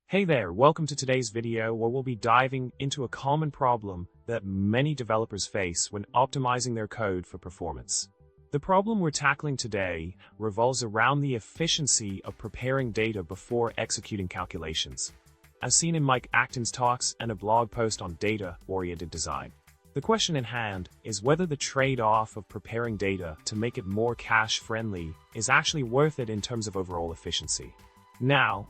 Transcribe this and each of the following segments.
Hey there, welcome to today's video where we'll be diving into a common problem that many developers face when optimizing their code for performance. The problem we're tackling today revolves around the efficiency of preparing data before executing calculations, as seen in Mike Acton's talks and a blog post on data-oriented design. The question in hand is whether the trade-off of preparing data to make it more cache-friendly is actually worth it in terms of overall efficiency. Now,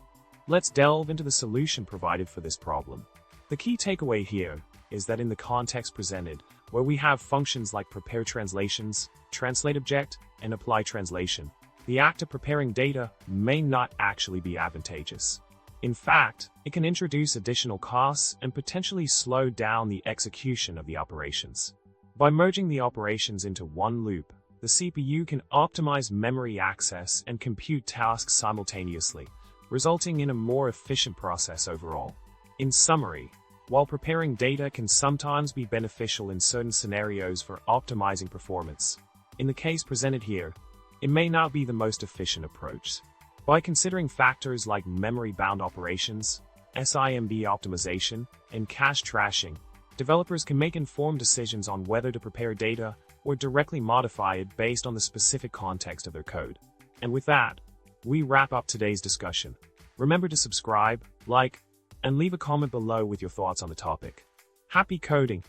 let's delve into the solution provided for this problem. The key takeaway here is that in the context presented, where we have functions like prepare translations, translate object, and apply translation, the act of preparing data may not actually be advantageous. In fact, it can introduce additional costs and potentially slow down the execution of the operations. By merging the operations into one loop, the CPU can optimize memory access and compute tasks simultaneously, resulting in a more efficient process overall. In summary, while preparing data can sometimes be beneficial in certain scenarios for optimizing performance, in the case presented here, it may not be the most efficient approach. By considering factors like memory-bound operations, SIMD optimization, and cache trashing, developers can make informed decisions on whether to prepare data or directly modify it based on the specific context of their code. And with that, we wrap up today's discussion. Remember to subscribe, like, and leave a comment below with your thoughts on the topic. Happy coding!